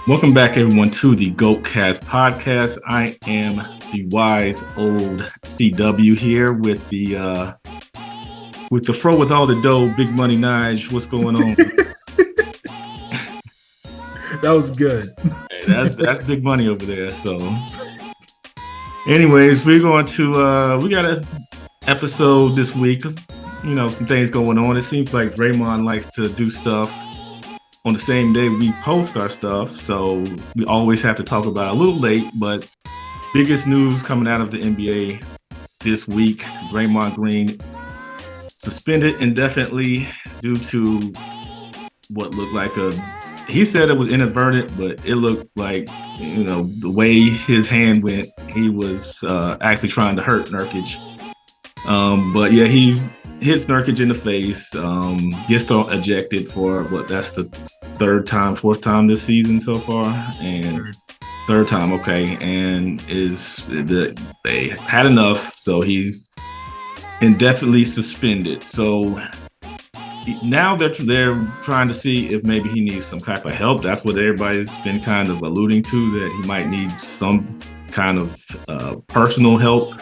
Welcome back, everyone, to the GOATcast podcast. I am the wise old CW here with the fro with all the dough, Big Money Nige. What's going on? That was good. Hey, that's big money over there. So, anyways, we're going to we got an episode this week. Some things going on. It seems like Draymond likes to do stuff on the same day we post our stuff, so we always have to talk about it a little late. But biggest news coming out of the NBA this week: Draymond Green suspended indefinitely due to what looked like he said it was inadvertent, but it looked like, the way his hand went, he was actually trying to hurt Nurkic. But yeah, he hits Nurkic in the face, gets ejected for that's the fourth time this season so far, and third time, okay, and they had enough, so he's indefinitely suspended. So now they're trying to see if maybe he needs some type of help. That's what everybody's been kind of alluding to, that he might need some kind of personal help.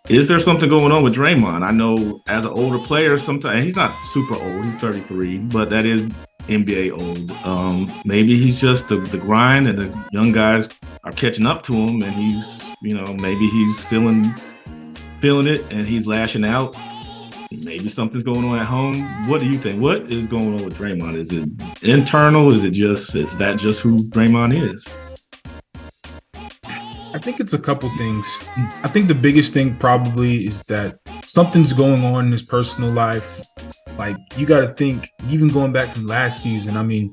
Is there something going on with Draymond? I know as an older player, sometimes he's not super old. He's 33, but that is NBA old. Maybe he's just the grind, and the young guys are catching up to him, and he's, maybe he's feeling it, and he's lashing out. Maybe something's going on at home. What do you think? What is going on with Draymond? Is it internal? Is that just who Draymond is? I think it's a couple things. I think the biggest thing probably is that something's going on in his personal life. Like, you got to think, even going back from last season, I mean,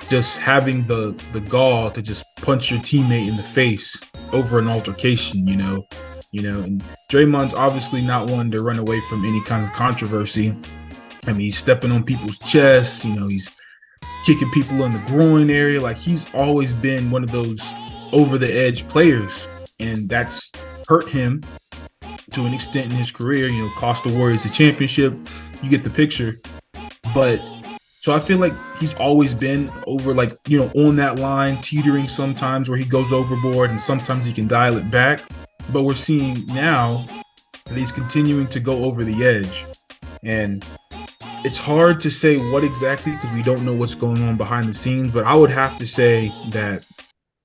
just having the gall to just punch your teammate in the face over an altercation, and Draymond's obviously not one to run away from any kind of controversy. I mean, he's stepping on people's chests, he's kicking people in the groin area. Like, he's always been one of those over the edge players, and that's hurt him to an extent in his career, cost the Warriors a championship. You get the picture. But so I feel like he's always been over, on that line, teetering sometimes where he goes overboard, and sometimes he can dial it back. But we're seeing now that he's continuing to go over the edge, and it's hard to say what exactly, because we don't know what's going on behind the scenes. But I would have to say that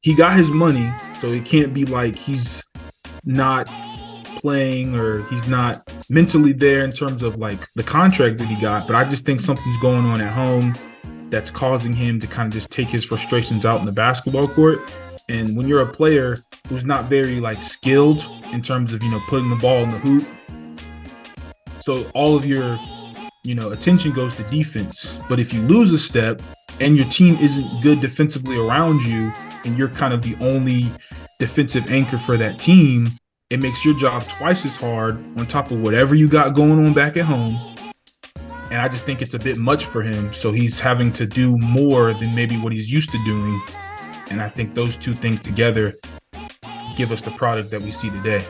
he got his money, so it can't be like he's not playing or he's not mentally there in terms of like the contract that he got. But I just think something's going on at home that's causing him to kind of just take his frustrations out in the basketball court. And when you're a player who's not very skilled in terms of, putting the ball in the hoop, so all of your, attention goes to defense. But if you lose a step and your team isn't good defensively around you, and you're kind of the only defensive anchor for that team, it makes your job twice as hard on top of whatever you got going on back at home. And I just think it's a bit much for him. So he's having to do more than maybe what he's used to doing. And I think those two things together give us the product that we see today.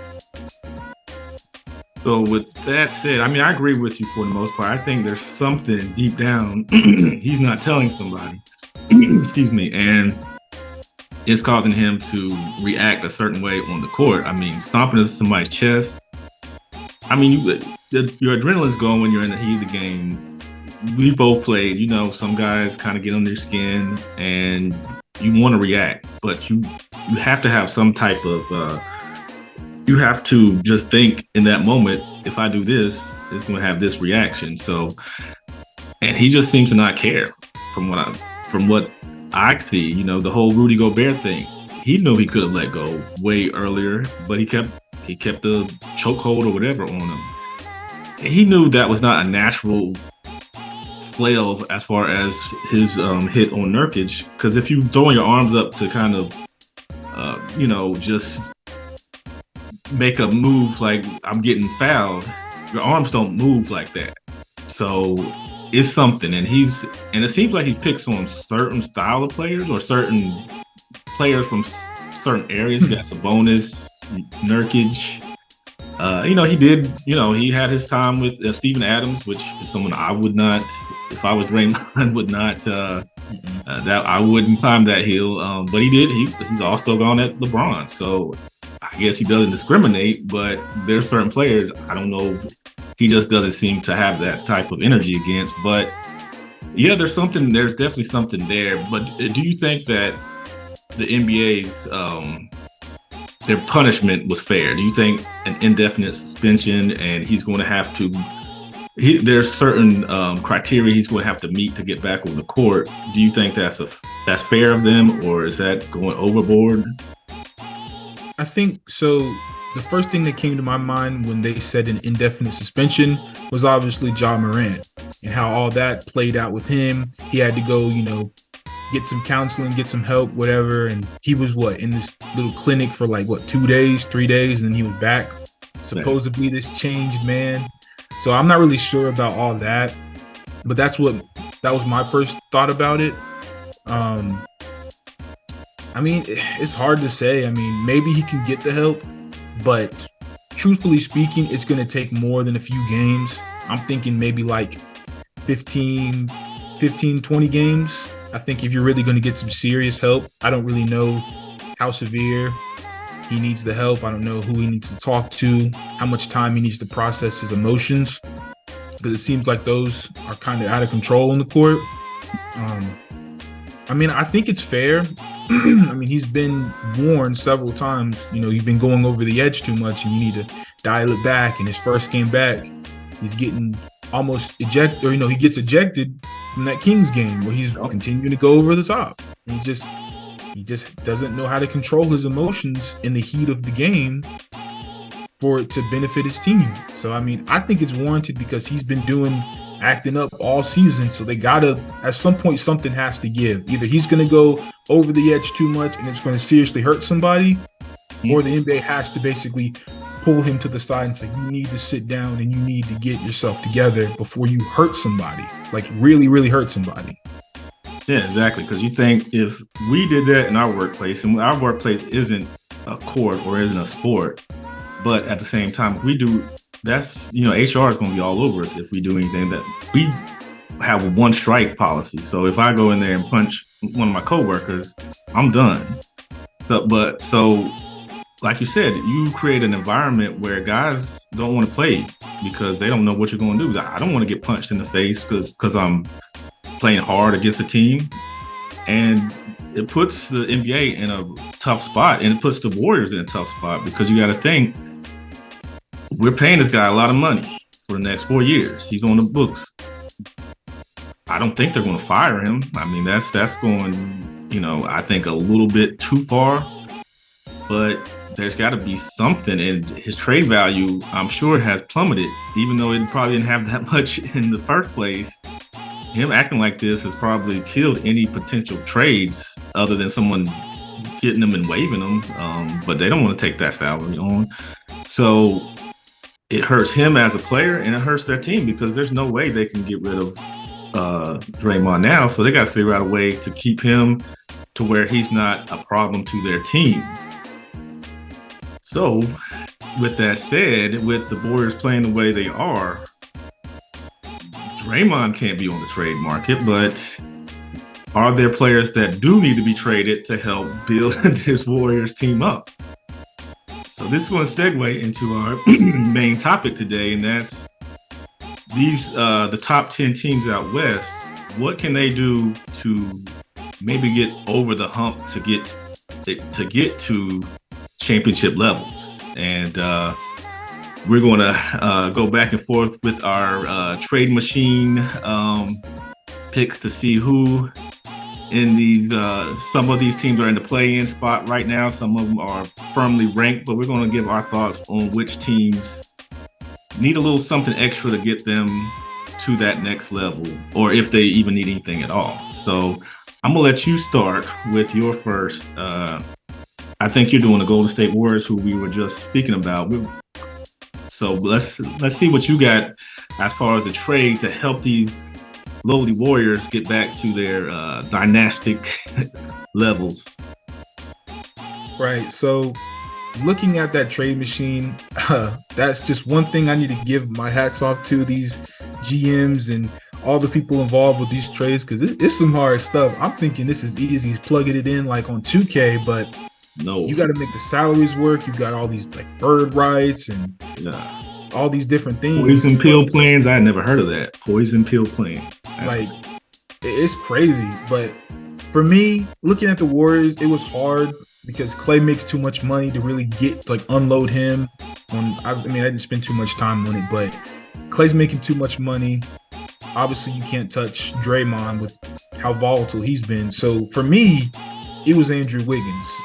So with that said, I mean, I agree with you for the most part. I think there's something deep down he's not telling somebody. Excuse me. And it's causing him to react a certain way on the court. I mean, stomping into somebody's chest. I mean, your adrenaline's going when you're in the heat of the game. We both played, some guys kind of get on their skin and you want to react, but you have to have some type of, you have to just think in that moment, if I do this, it's going to have this reaction. So, and he just seems to not care from what I see, the whole Rudy Gobert thing. He knew he could have let go way earlier, but he kept the chokehold or whatever on him. And he knew that was not a natural flail as far as his hit on Nurkic, because if you throwing your arms up to kind of, just make a move like I'm getting fouled, your arms don't move like that. So it's something, and it seems like he picks on certain style of players or certain players from certain areas. He got Sabonis, Nurkic. He did. He had his time with Steven Adams, which is someone I would not, if I was Draymond, would not That I wouldn't climb that hill, but he did. He's also gone at LeBron, so I guess he doesn't discriminate. But there's certain players I don't know. He just doesn't seem to have that type of energy against. But yeah, there's something. There's definitely something there. But do you think that the NBA's their punishment was fair? Do you think an indefinite suspension and he's going to have to? There's certain criteria he's going to have to meet to get back on the court. Do you think that's fair of them, or is that going overboard? I think so. The first thing that came to my mind when they said an indefinite suspension was obviously Ja Morant and how all that played out with him. He had to go, get some counseling, get some help, whatever. And he was in this little clinic for 2 days, 3 days, and then he was back. Supposedly this changed man. So I'm not really sure about all that, but that was my first thought about it. It's hard to say. Maybe he can get the help, but truthfully speaking, it's going to take more than a few games. I'm thinking maybe 15, 20 games. I think if you're really going to get some serious help, I don't really know how severe he needs the help. I don't know who he needs to talk to, how much time he needs to process his emotions, because it seems like those are kind of out of control on the court. I think it's fair. He's been warned several times, you've been going over the edge too much and you need to dial it back. And his first game back, he's getting almost ejected, or, he gets ejected from that Kings game where he's continuing to go over the top. And he just doesn't know how to control his emotions in the heat of the game for it to benefit his team. So, I think it's warranted because he's been acting up all season. So they gotta, at some point, something has to give. Either he's going to go over the edge too much and it's going to seriously hurt somebody, or the NBA has to basically pull him to the side and say, you need to sit down and you need to get yourself together before you hurt somebody, really, really hurt somebody. Yeah, exactly. Because you think if we did that in our workplace, and our workplace isn't a court or isn't a sport, but at the same time, if we do, that's, HR is going to be all over us if we do anything. That we have a one strike policy. So if I go in there and punch one of my coworkers, I'm done. So like you said, you create an environment where guys don't want to play because they don't know what you're going to do. I don't want to get punched in the face because I'm playing hard against a team, and it puts the NBA in a tough spot, and it puts the Warriors in a tough spot because you got to think we're paying this guy a lot of money for the next 4 years. He's on the books. I don't think they're going to fire him. That's going, I think a little bit too far, but there's got to be something. And his trade value, I'm sure, has plummeted, even though it probably didn't have that much in the first place. Him acting like this has probably killed any potential trades other than someone getting them and waiving them. But they don't want to take that salary on. So it hurts him as a player and it hurts their team because there's no way they can get rid of Draymond now. So they got to figure out a way to keep him to where he's not a problem to their team. So with that said, with the Warriors playing the way they are, Draymond can't be on the trade market, but are there players that do need to be traded to help build this Warriors team up? So this is going to segue into our main topic today, and that's the top 10 teams out west. What can they do to maybe get over the hump to get to championship levels? And we're going to go back and forth with our trade machine picks to see who in these some of these teams are in the play-in spot right now. Some of them are firmly ranked, but we're going to give our thoughts on which teams need a little something extra to get them to that next level, or if they even need anything at all. So I'm gonna let you start with your first. I think you're doing the Golden State Warriors, who we were just speaking about. So let's see what you got as far as a trade to help these lowly Warriors get back to their dynastic levels. Right. So looking at that trade machine, that's just one thing I need to give my hats off to these GMs and all the people involved with these trades because it's some hard stuff. I'm thinking this is easy, plugging it in like on 2K, but No, you got to make the salaries work. You got all these like bird rights and all these different things. Poison pill plans. I had never heard of that. Poison pill plan. Like it's crazy. But for me, looking at the Warriors, it was hard because Clay makes too much money to really get like unload him. I didn't spend too much time on it, but Clay's making too much money. Obviously, you can't touch Draymond with how volatile he's been. So for me, it was Andrew Wiggins.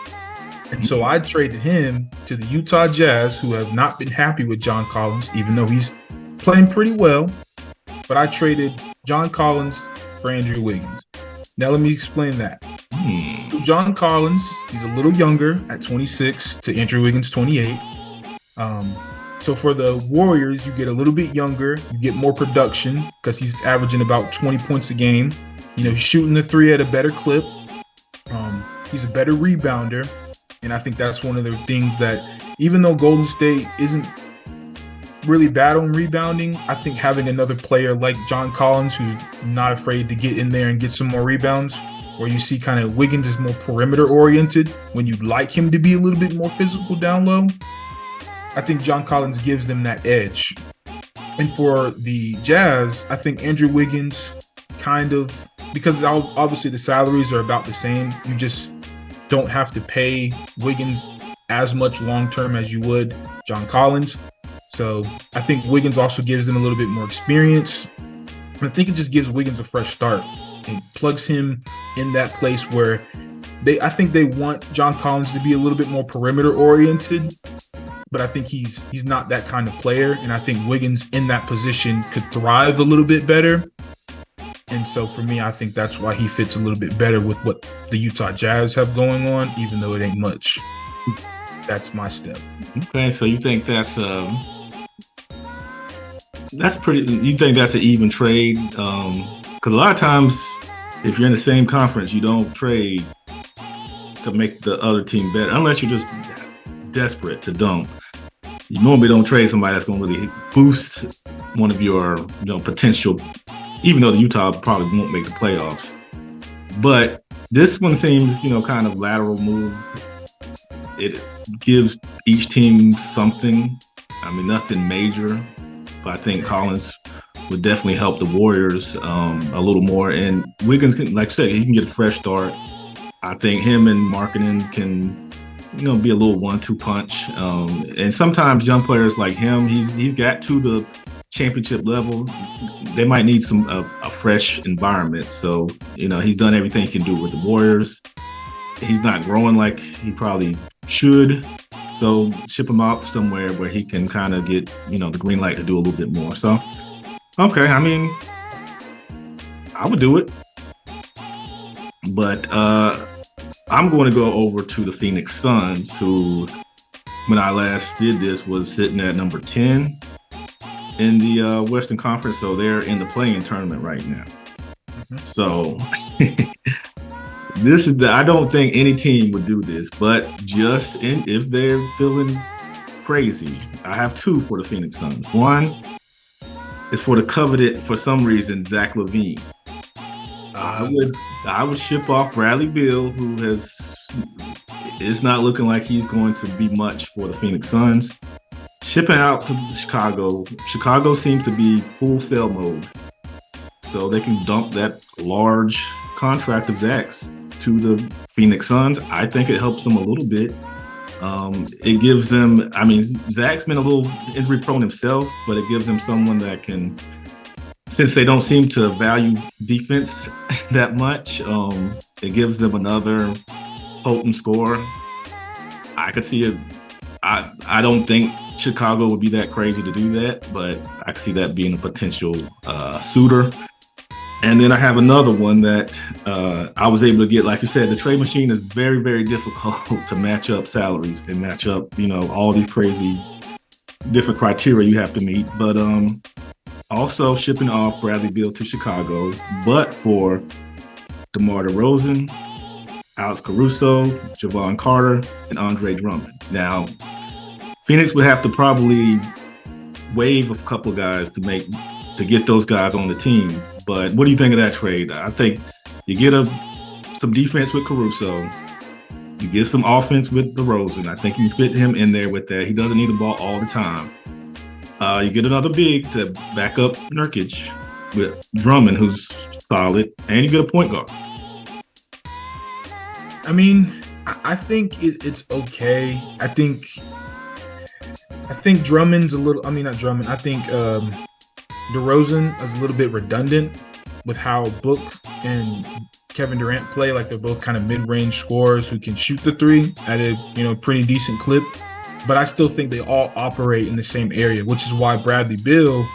And so I traded him to the Utah Jazz, who have not been happy with John Collins, even though he's playing pretty well. But I traded John Collins for Andrew Wiggins. Now let me explain that. So John Collins, he's a little younger at 26 to Andrew Wiggins 28. So for the Warriors, you get a little bit younger, you get more production because he's averaging about 20 points a game. You know, he's shooting the three at a better clip. He's a better rebounder. And I think that's one of the things that, even though Golden State isn't really bad on rebounding, I think having another player like John Collins, who's not afraid to get in there and get some more rebounds, where you see kind of Wiggins is more perimeter oriented when you'd like him to be a little bit more physical down low, I think John Collins gives them that edge. And for the Jazz, I think Andrew Wiggins kind of, because obviously the salaries are about the same, you just don't have to pay Wiggins as much long-term as you would John Collins. So I think Wiggins also gives them a little bit more experience. I think it just gives Wiggins a fresh start and plugs him in that place where I think they want John Collins to be a little bit more perimeter oriented, but I think he's not that kind of player. And I think Wiggins in that position could thrive a little bit better. And so for me, I think that's why he fits a little bit better with what the Utah Jazz have going on, even though it ain't much. That's my step. Okay, so you think that's pretty. You think that's an even trade? Because a lot of times, if you're in the same conference, you don't trade to make the other team better, unless you're just desperate to dunk. You normally don't trade somebody that's going to really boost one of your potential. Even though the Utah probably won't make the playoffs, but this one seems kind of lateral move. It gives each team something. I mean, nothing major, but I think Collins would definitely help the Warriors a little more. And Wiggins, like I said, he can get a fresh start. I think him and Markkanen can, be a little 1-2 punch. And sometimes young players like him, he's got to the championship level. They might need a fresh environment. So, he's done everything he can do with the Warriors. He's not growing like he probably should. So ship him out somewhere where he can kind of get, the green light to do a little bit more. So, okay, I mean, I would do it. But I'm going to go over to the Phoenix Suns, who, when I last did this, was sitting at number 10 in the Western Conference. So they're in the play-in tournament right now. So I don't think any team would do this, but if they're feeling crazy, I have two for the Phoenix Suns. One is for the coveted, for some reason, Zach LaVine. I would ship off Bradley Beal, who is not looking like he's going to be much for the Phoenix Suns. Shipping out to Chicago. Chicago seems to be full sell mode, so they can dump that large contract of Zach's to the Phoenix Suns. I think it helps them a little bit. It gives them, Zach's been a little injury prone himself, but it gives them someone that can, since they don't seem to value defense that much, it gives them another potent scorer. I could see it. I don't think Chicago would be that crazy to do that, but I could see that being a potential suitor. And then I have another one that I was able to get. Like you said, the trade machine is very, very difficult to match up salaries and match up, all these crazy different criteria you have to meet. But also shipping off Bradley Beal to Chicago, but for DeMar DeRozan, Alex Caruso, Javon Carter, and Andre Drummond. Now, Phoenix would have to probably waive a couple guys to get those guys on the team, But what do you think of that trade? I think you get some defense with Caruso. You get some offense with DeRozan. I think you fit him in there with that. He doesn't need the ball all the time. You get another big to back up Nurkic with Drummond, who's solid, and you get a point guard. I mean, I think it's okay. I think Drummond's a little. I mean, not Drummond. I think DeRozan is a little bit redundant with how Book and Kevin Durant play. Like they're both kind of mid-range scorers who can shoot the three at a pretty decent clip. But I still think they all operate in the same area, which is why Bradley Beal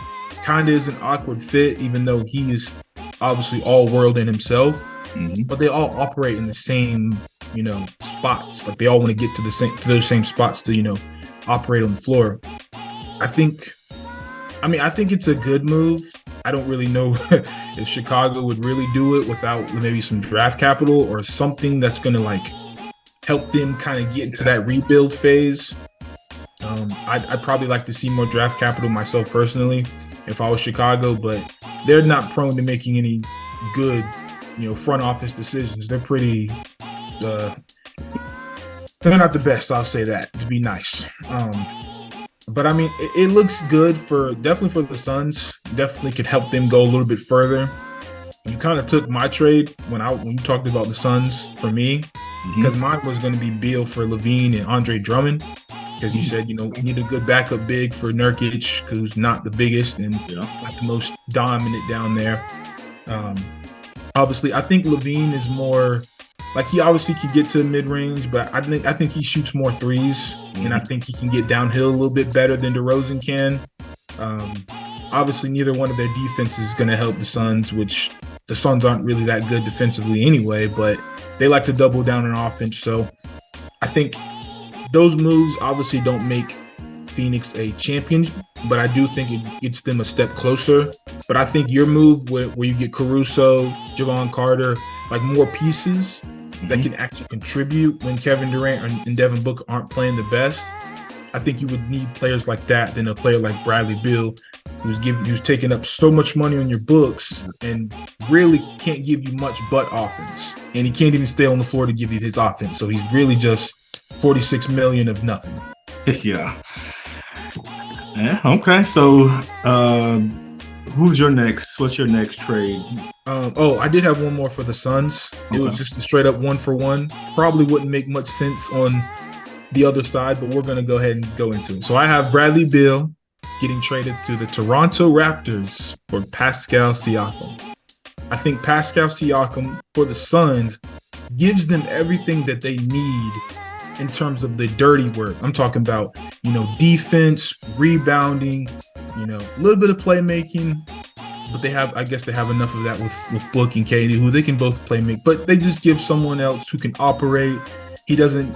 kind of is an awkward fit, even though he is obviously all world in himself. Mm-hmm. But they all operate in the same, spots. Like they all want to get to those same spots to, operate on the floor. I think it's a good move. I don't really know if Chicago would really do it without maybe some draft capital or something that's going to help them kind of get into that rebuild phase. I'd probably like to see more draft capital myself personally if I was Chicago, but they're not prone to making any good, front office decisions. They're pretty, they're not the best. I'll say that to be nice. But I mean, it looks good definitely for the Suns. Definitely could help them go a little bit further. You kind of took my trade when you talked about the Suns for me, because mine was going to be Beal for LaVine and Andre Drummond. Because you said, we need a good backup big for Nurkic, who's not the biggest and not the most dominant down there. Obviously, I think LaVine is more he obviously could get to mid-range, but I think he shoots more threes, and I think he can get downhill a little bit better than DeRozan can. Obviously, neither one of their defenses is going to help the Suns, which the Suns aren't really that good defensively anyway, but they like to double down on offense. So I think those moves obviously don't make Phoenix a champion, but I do think it gets them a step closer. But I think your move where you get Caruso, Javon Carter, more pieces that can actually contribute when Kevin Durant and Devin Booker aren't playing the best, I think you would need players like that than a player like Bradley Beal, who's taking up so much money on your books and really can't give you much but offense. And he can't even stay on the floor to give you his offense. So he's really just $46 million of nothing. Yeah. Okay. So, what's your next trade? I did have one more for the Suns. It was just a straight up 1-for-1. Probably wouldn't make much sense on the other side, but we're going to go ahead and go into it. So I have Bradley Beal getting traded to the Toronto Raptors for Pascal Siakam. I think Pascal Siakam for the Suns gives them everything that they need in terms of the dirty work. I'm talking about, defense, rebounding, a little bit of playmaking, but they have enough of that with Book and KD, who they can both play make, but they just give someone else who can operate. He doesn't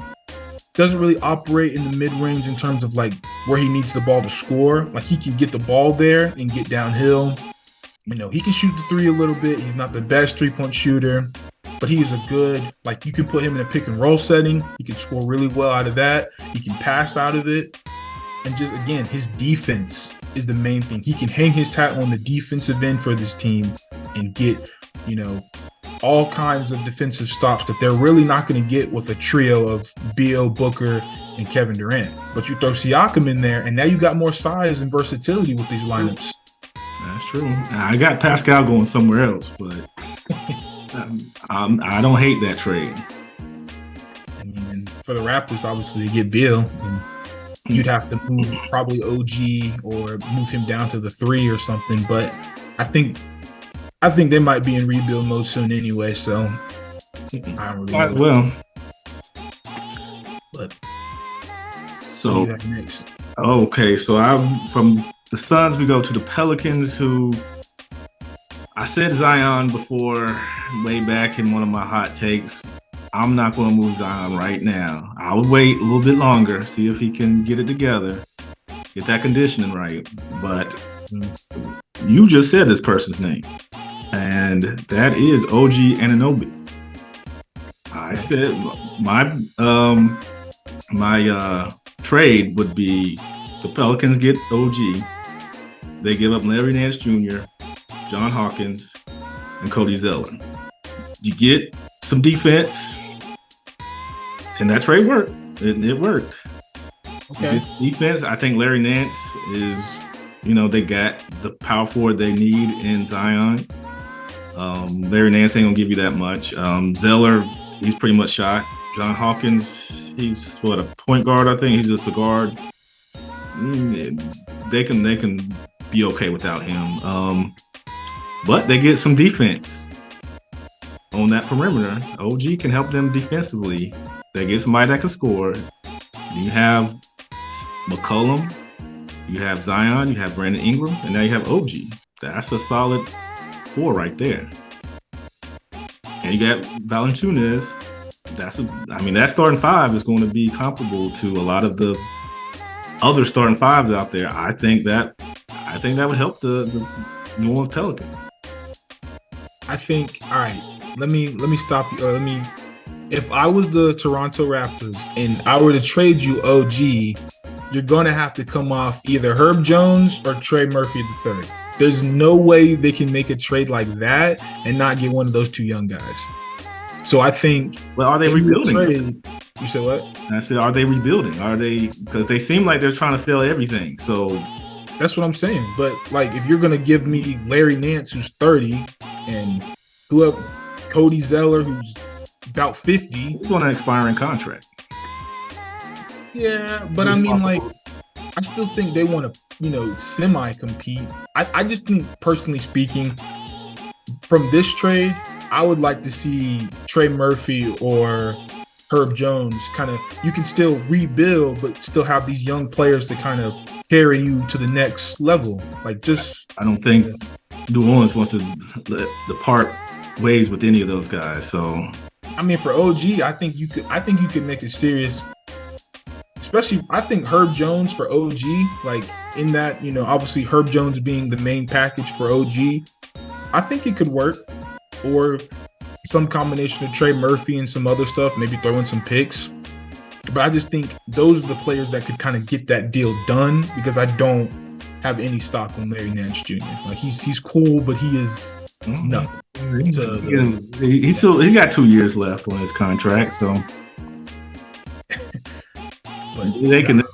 really operate in the mid-range in terms of where he needs the ball to score. He can get the ball there and get downhill. He can shoot the three a little bit. He's not the best three-point shooter, but he is a good, you can put him in a pick and roll setting. He can score really well out of that. He can pass out of it. And just, again, his defense is the main thing. He can hang his hat on the defensive end for this team and get, all kinds of defensive stops that they're really not going to get with a trio of Beal, Booker, and Kevin Durant. But you throw Siakam in there, and now you got more size and versatility with these lineups. That's true. I got Pascal going somewhere else, but I don't hate that trade. And for the Raptors, obviously, to get Beal, and you'd have to move probably OG or move him down to the 3 or something. But I think they might be in rebuild mode soon anyway. So I don't really know. But so okay, so I'm from the Suns. We go to the Pelicans, who I said Zion before, way back in one of my hot takes. I'm not going to move Zion right now. I would wait a little bit longer, see if he can get it together, get that conditioning right. But you just said this person's name, and that is OG Anunoby. I said my trade would be the Pelicans get OG. They give up Larry Nance Jr., John Hawkins, and Cody Zeller. You get some defense, and that trade worked. It worked. Okay. Defense, I think Larry Nance is, they got the power forward they need in Zion. Larry Nance ain't gonna give you that much. Zeller, he's pretty much shot. John Hawkins, he's a point guard, I think. He's just a guard. They can be okay without him. But they get some defense on that perimeter. OG can help them defensively. They get somebody that can score. You have McCollum, you have Zion, you have Brandon Ingram, and now you have OG. That's a solid 4 right there. And you got Valanciunas. That starting 5 is going to be comparable to a lot of the other starting 5s out there. I think that would help the New Orleans Pelicans. I think, all right, let me stop you. If I was the Toronto Raptors and I were to trade you OG, you're going to have to come off either Herb Jones or Trey Murphy III. There's no way they can make a trade like that and not get one of those two young guys. So I think. Well, are they rebuilding? You said what? I said, are they rebuilding? Are they? Because they seem like they're trying to sell everything. So that's what I'm saying. But like, if you're gonna give me Larry Nance, who's 30, and Cody Zeller, who's about 50, he's on an expiring contract. Yeah, but I mean, like, I still think they want to, semi-compete. I just think, personally speaking, from this trade, I would like to see Trey Murphy or Herb Jones you can still rebuild, but still have these young players to kind of carry you to the next level. Like, just. I don't think New Orleans wants to part ways with any of those guys. So, I mean, for OG, I think you could make a serious. Especially, I think Herb Jones for OG, like in that, obviously Herb Jones being the main package for OG, I think it could work. Or some combination of Trey Murphy and some other stuff, maybe throw in some picks. But I just think those are the players that could kind of get that deal done, because I don't have any stock on Larry Nance Jr. Like, he's cool, but he is nothing. He got 2 years left on his contract, so. But they can do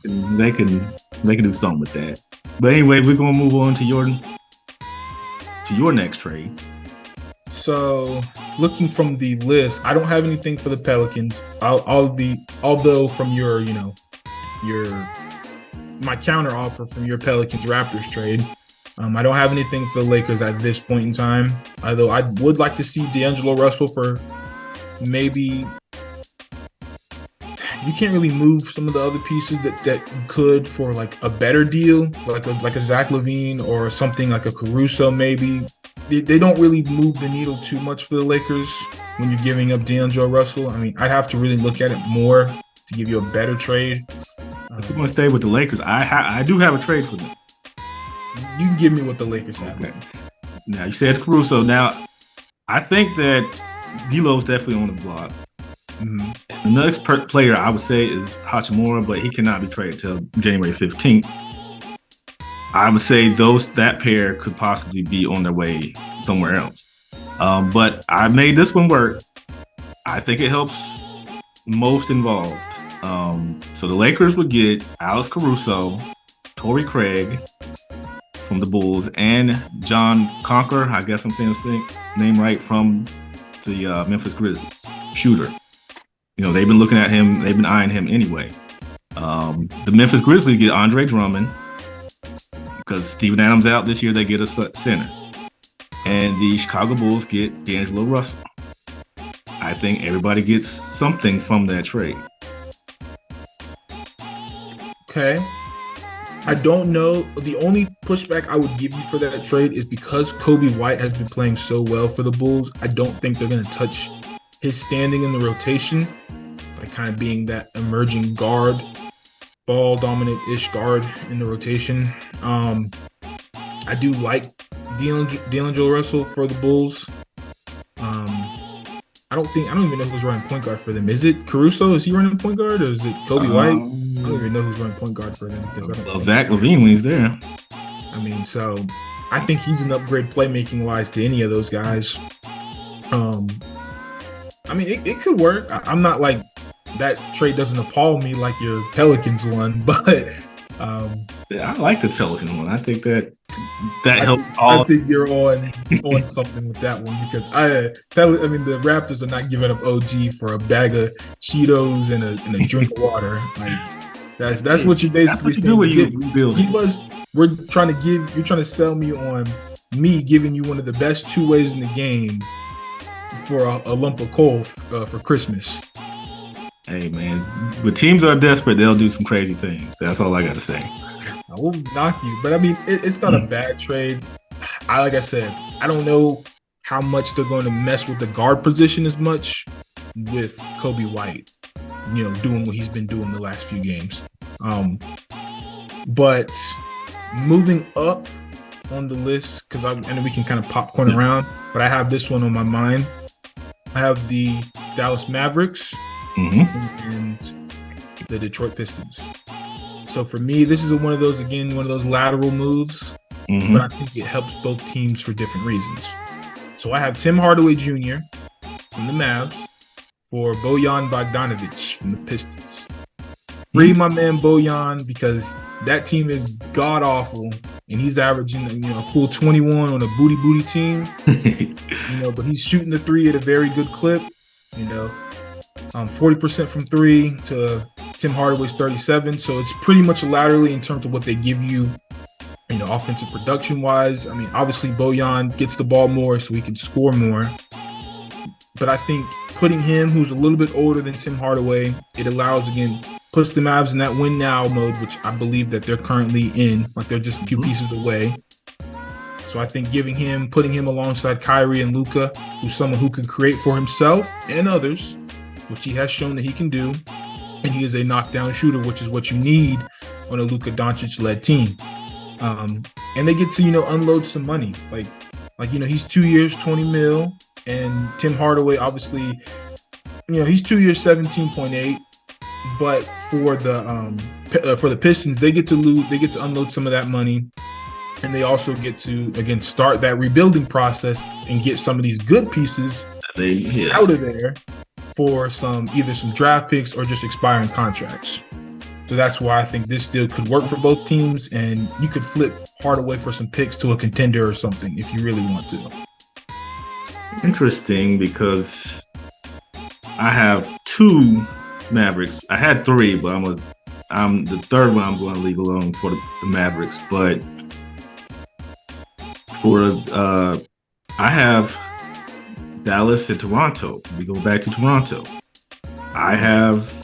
something with that. But anyway, we're gonna move on to your next trade. So, looking from the list, I don't have anything for the Pelicans. Although from your my counter offer from your Pelicans Raptors trade, I don't have anything for the Lakers at this point in time. Although I would like to see D'Angelo Russell for maybe. You can't really move some of the other pieces that you could for like a better deal, like a Zach LaVine or something like a Caruso maybe. They don't really move the needle too much for the Lakers when you're giving up D'Angelo Russell. I mean, I'd have to really look at it more to give you a better trade. If you want to stay with the Lakers, I do have a trade for them. You can give me what the Lakers have. Okay. Now, you said Caruso. Now, I think that D'Lo's definitely on the block. Mm-hmm. The next player I would say is Hachimura, but he cannot be traded till January 15th. I would say that pair could possibly be on their way somewhere else. But I made this one work. I think it helps most involved. So the Lakers would get Alex Caruso, Torrey Craig from the Bulls, and John Conker, I guess I'm saying his name right, from the Memphis Grizzlies, shooter. They've been looking at him. They've been eyeing him anyway. The Memphis Grizzlies get Andre Drummond because Steven Adams out this year. They get a center. And the Chicago Bulls get D'Angelo Russell. I think everybody gets something from that trade. Okay. I don't know. The only pushback I would give you for that trade is because Kobe White has been playing so well for the Bulls. I don't think they're going to touch his standing in the rotation, like kind of being that emerging guard, ball dominant-ish guard in the rotation. I do like D'Angelo Russell for the Bulls. I don't even know who's running point guard for them. Is it Caruso? Is he running point guard, or is it Kobe White? I don't even know who's running point guard for them because Zach LaVine when he's there. I mean, so I think he's an upgrade playmaking wise to any of those guys. I mean, it could work. I'm not like that trade doesn't appall me like your Pelicans one, but Yeah, I like the Pelican one. I think that helps I all. think you're on something with that one because the Raptors are not giving up OG for a bag of Cheetos and a drink of water. Like that's what you basically do when you rebuild. You're trying to sell me on me giving you one of the best two ways in the game for a lump of coal for Christmas. Hey man, when teams are desperate, they'll do some crazy things. That's all I got to say. I won't knock you, but I mean, it's not a bad trade. Like I said, I don't know how much they're going to mess with the guard position as much with Kobe White, doing what he's been doing the last few games. But moving up on the list, and we can kind of popcorn around, but I have this one on my mind. I have the Dallas Mavericks and the Detroit Pistons. So for me, this is one of those lateral moves, but I think it helps both teams for different reasons. So I have Tim Hardaway Jr. from the Mavs for Bojan Bogdanovic from the Pistons. Free my man Bojan because that team is god awful, and he's averaging a cool 21 on a booty team. But he's shooting the three at a very good clip. 40% from three to Tim Hardaway's 37. So it's pretty much laterally in terms of what they give you, offensive production wise. I mean, obviously Bojan gets the ball more so he can score more. But I think putting him, who's a little bit older than Tim Hardaway, it puts the Mavs in that win now mode, which I believe that they're currently in. Like they're just a few pieces away. So I think putting him alongside Kyrie and Luka, who's someone who can create for himself and others, which he has shown that he can do. And he is a knockdown shooter, which is what you need on a Luka Doncic-led team. And they get to, unload some money. Like he's 2 years, 20 mil. And Tim Hardaway, obviously, he's 2 years, 17.8. But for the Pistons, they get to unload some of that money. And they also get to, again, start that rebuilding process and get some of these good pieces out of there for either some draft picks or just expiring contracts. So that's why I think this deal could work for both teams, and you could flip Hardaway for some picks to a contender or something if you really want to. Interesting, because I have two Mavericks. I had three, but I'm the third one I'm going to leave alone for the Mavericks. But I have Dallas and Toronto. We go back to Toronto. I have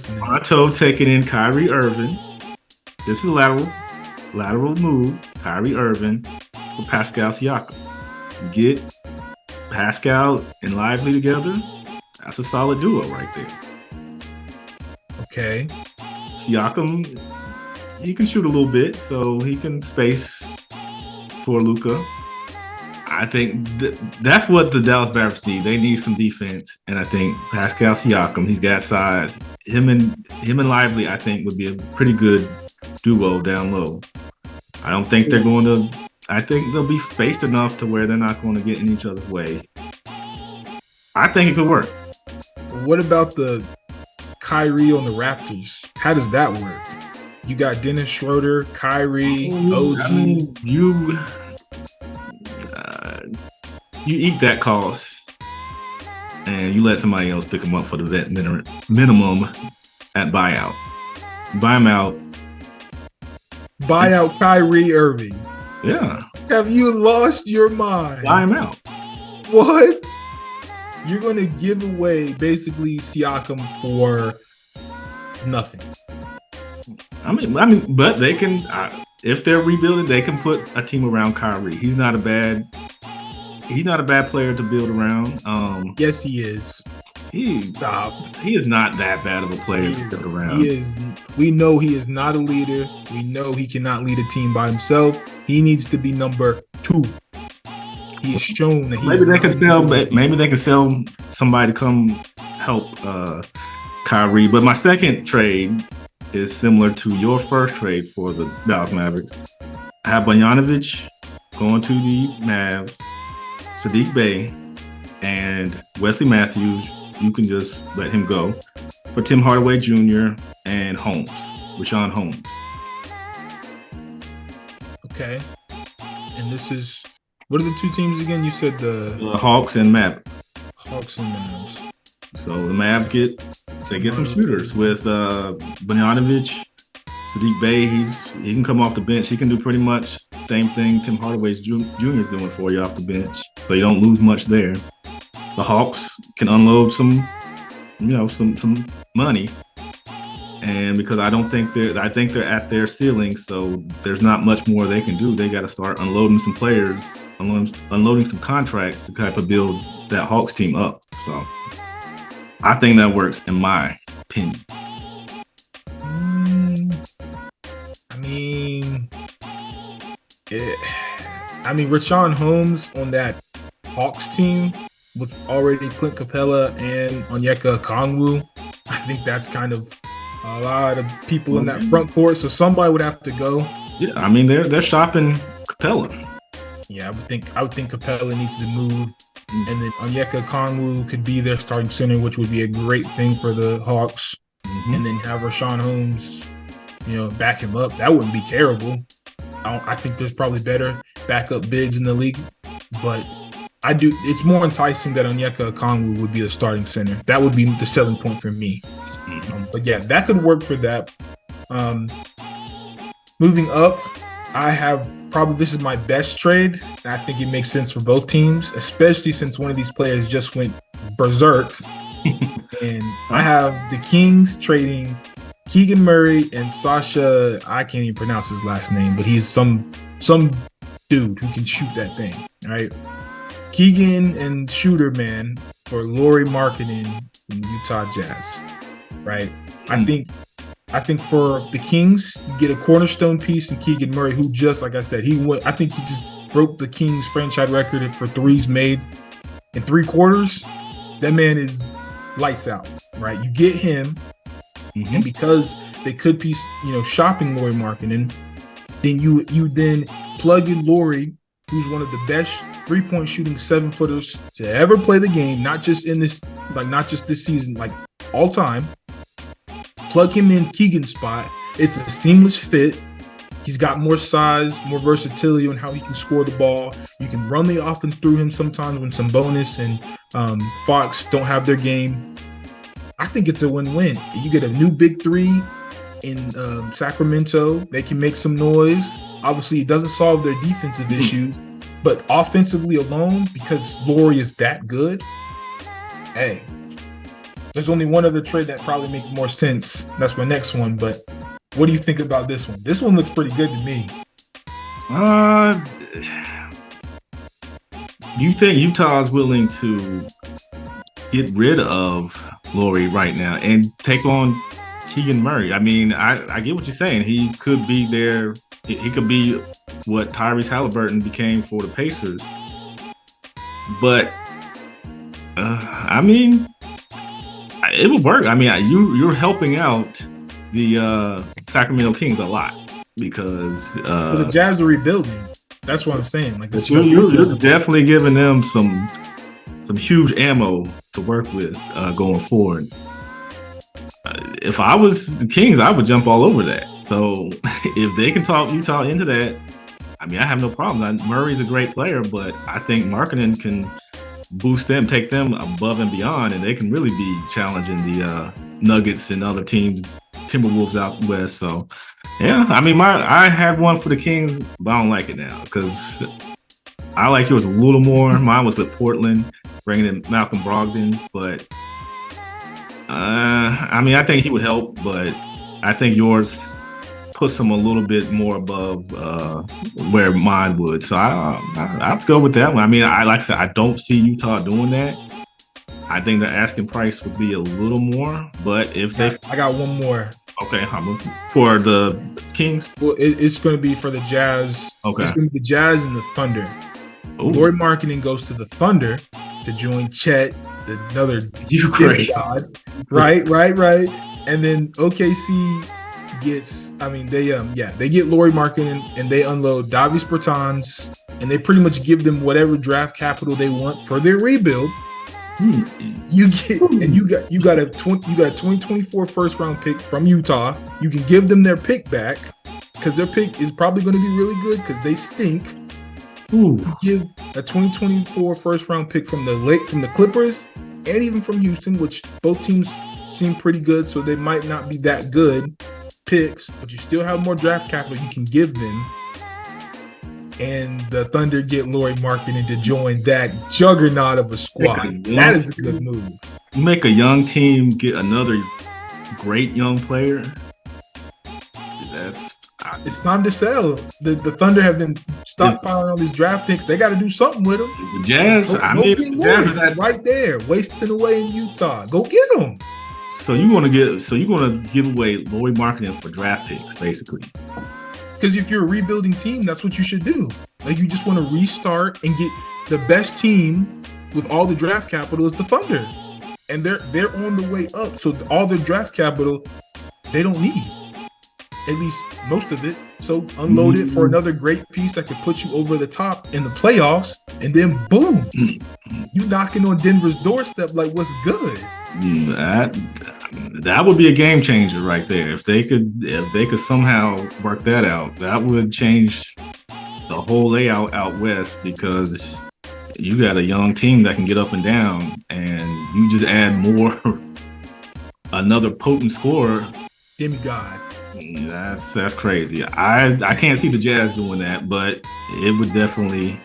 Toronto taking in Kyrie Irving. This is a lateral move. Kyrie Irving for Pascal Siakam. Get Pascal and Lively together. That's a solid duo right there. Okay. Siakam, he can shoot a little bit, so he can space for Luka. I think that's what the Dallas Mavericks need. They need some defense, and I think Pascal Siakam, he's got size. Him and Lively, I think, would be a pretty good duo down low. I think they'll be spaced enough to where they're not going to get in each other's way. I think it could work. What about the Kyrie on the Raptors? How does that work? You got Dennis Schroeder, Kyrie, OG. I mean, you eat that cost, and you let somebody else pick them up for the vet minimum at buyout. Buy him out. Buy out Kyrie Irving. Yeah. Have you lost your mind? Buy him out. What? You're going to give away basically Siakam for nothing. I mean, but they can, if they're rebuilding, they can put a team around Kyrie. He's not a bad player to build around. Yes, he is. He is not that bad of a player to build around. He is. We know he is not a leader. We know he cannot lead a team by himself. He needs to be number 2. He has shown that maybe they can sell somebody to come help Kyrie. But my second trade is similar to your first trade for the Dallas Mavericks. I have Bogdanovic going to the Mavs, Sadiq Bey, and Wesley Matthews. You can just let him go for Tim Hardaway Jr. and Rashawn Holmes. Okay. And this is, what are the two teams again? You said the Hawks and Mavericks. Hawks and Mavs. So the Mavs get some shooters with Bogdanovic, Sadiq Bey. He can come off the bench. He can do pretty much the same thing Tim Hardaway Jr. is doing for you off the bench. So you don't lose much there. The Hawks can unload some money. And because I think they're at their ceiling, so there's not much more they can do. They got to start unloading some players, unloading some contracts to kind of build that Hawks team up. So I think that works, in my opinion. Rashawn Holmes on that Hawks team with already Clint Capella and Onyeka Okongwu, I think that's kind of a lot of people in that front court, so somebody would have to go. Yeah, I mean they're shopping Capella. Yeah, I would think Capella needs to move, and then Onyeka Okongwu could be their starting center, which would be a great thing for the Hawks. And then have Rashawn Holmes, back him up. That wouldn't be terrible. I think there's probably better backup bigs in the league, but it's more enticing that Onyeka Okongwu would be the starting center. That would be the selling point for me. But yeah, that could work for that. Moving up, I have this is my best trade. I think it makes sense for both teams, especially since one of these players just went berserk. And I have the Kings trading Keegan Murray and Sasha. I can't even pronounce his last name, but he's some dude who can shoot that thing, right? Keegan and Shooter Man for Lauri Markkanen from the Utah Jazz, right? I think for the Kings, you get a cornerstone piece in Keegan Murray, who just, like I said, I think he just broke the Kings franchise record for threes made in 3 quarters. That man is lights out, right? You get him, and because they could be, shopping Lauri Markkanen, then you then plug in Lauri, who's one of the best 3-point shooting 7-footers to ever play the game, not just this season, like all time. Plug him in Keegan's spot. It's a seamless fit. He's got more size, more versatility on how he can score the ball. You can run the offense through him sometimes when Sabonis and Fox don't have their game. I think it's a win-win. You get a new big 3 in Sacramento. They can make some noise. Obviously, it doesn't solve their defensive issues, but offensively alone, because Lauri is that good, hey, there's only one other trade that probably makes more sense. That's my next one. But what do you think about this one? This one looks pretty good to me. You think Utah is willing to get rid of Lauri right now and take on Keegan Murray? I mean, I get what you're saying. He could be there. He could be what Tyrese Halliburton became for the Pacers. But, it would work. I mean, you're helping out the Sacramento Kings a lot because the Jazz are rebuilding. That's what I'm saying. Like you're definitely giving them some huge ammo to work with going forward. If I was the Kings, I would jump all over that. So if they can talk Utah into that, I mean, I have no problem. Murray's a great player, but I think Markkanen can boost them, take them above and beyond, and they can really be challenging the Nuggets and other teams, Timberwolves out west. So, yeah, I mean, I had one for the Kings, but I don't like it now because I like yours a little more. Mine was with Portland, bringing in Malcolm Brogdon, but I think he would help, but I think yours puts him a little bit more above where mine would. So I'd go with that one. I mean, like I said, I don't see Utah doing that. I think the asking price would be a little more, but if I got one more. Okay, for the Kings? Well, it's going to be for the Jazz. Okay. It's going to be the Jazz and the Thunder. Lauri Markkanen goes to the Thunder to join Chet, another god. Right. And then OKC gets, they get Lauri Markkanen and they unload Davis Bertans and they pretty much give them whatever draft capital they want for their rebuild. You got a 2024 first round pick from Utah. You can give them their pick back because their pick is probably going to be really good because they stink. You give a 2024 first round pick from the Clippers and even from Houston, which both teams seem pretty good, so they might not be that good picks, but you still have more draft capital you can give them. And the Thunder get Lauri Markkanen to join that juggernaut of a squad. That is a good move. You make a young team get another great young player. It's time to sell. The Thunder have been stockpiling all these draft picks. They got to do something with them. The Jazz, the Jazz are that right there, wasting away in Utah. Go get them. So you want to give away Lauri Markkanen for draft picks, basically. Because if you're a rebuilding team, that's what you should do. Like, you just want to restart and get the best team with all the draft capital is the Thunder, and they're on the way up. So all their draft capital, they don't need, at least most of it. So unload it for another great piece that could put you over the top in the playoffs, and then boom, you knocking on Denver's doorstep like, what's good? That would be a game changer right there. If they could somehow work that out, that would change the whole layout out west, because you got a young team that can get up and down, and you just add another potent scorer. Demigod. That's crazy. I can't see the Jazz doing that, but it would definitely,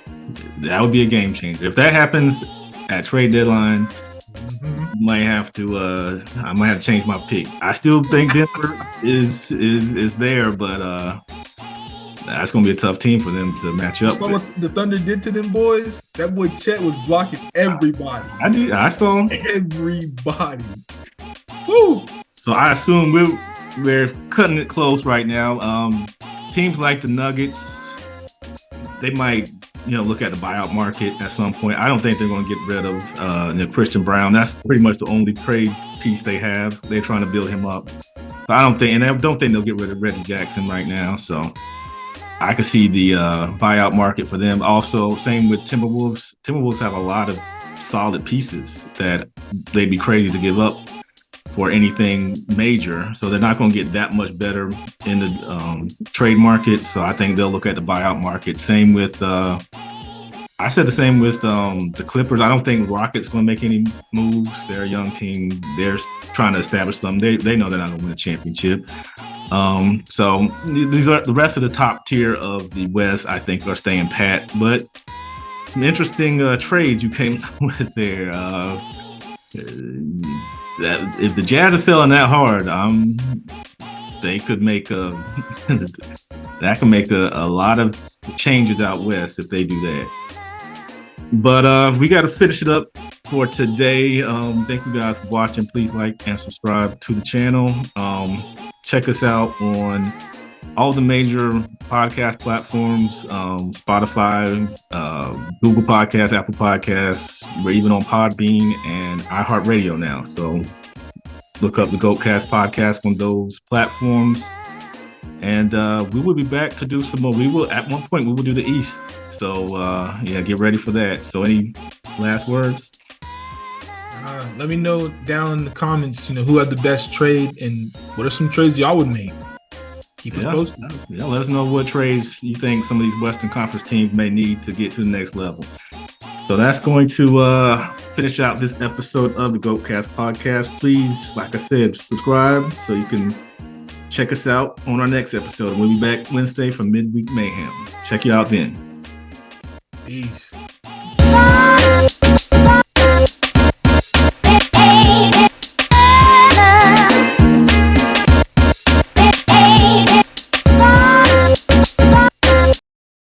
that would be a game changer. If that happens at trade deadline, I might have to change my pick. I still think Denver is there, but that's gonna be a tough team for them to match up with. What the Thunder did to them boys? That boy Chet was blocking everybody. I saw everybody. Woo! So I assume we're cutting it close right now. Teams like the Nuggets, they might look at the buyout market at some point. I don't think they're going to get rid of Christian Brown. That's pretty much the only trade piece they have. They're trying to build him up. But I don't think they'll get rid of Reggie Jackson right now. So I could see the buyout market for them. Also, same with Timberwolves. Timberwolves have a lot of solid pieces that they'd be crazy to give up for anything major. So they're not going to get that much better in the trade market. So I think they'll look at the buyout market. Same with, I said the same with the Clippers. I don't think Rockets going to make any moves. They're a young team. They're trying to establish something. They know they're not going to win a championship. So these are the rest of the top tier of the West, I think, are staying pat. But some interesting trades you came with there. That if the Jazz are selling that hard, they could make that could make a lot of changes out west if they do that. But we got to finish it up for today. Thank you guys for watching. Please like and subscribe to the channel. Check us out on all the major podcast platforms, Spotify, Google Podcasts, Apple Podcasts. We're even on Podbean and iHeartRadio now. So look up the GOATcast podcast on those platforms. And we will be back to do some more. At one point, we will do the East. So get ready for that. So any last words? Let me know down in the comments, who had the best trade and what are some trades y'all would make. Keep us posted. Yeah, let us know what trades you think some of these Western Conference teams may need to get to the next level. So that's going to finish out this episode of the GOATcast podcast. Please, like I said, subscribe so you can check us out on our next episode. We'll be back Wednesday for Midweek Mayhem. Check you out then. Peace.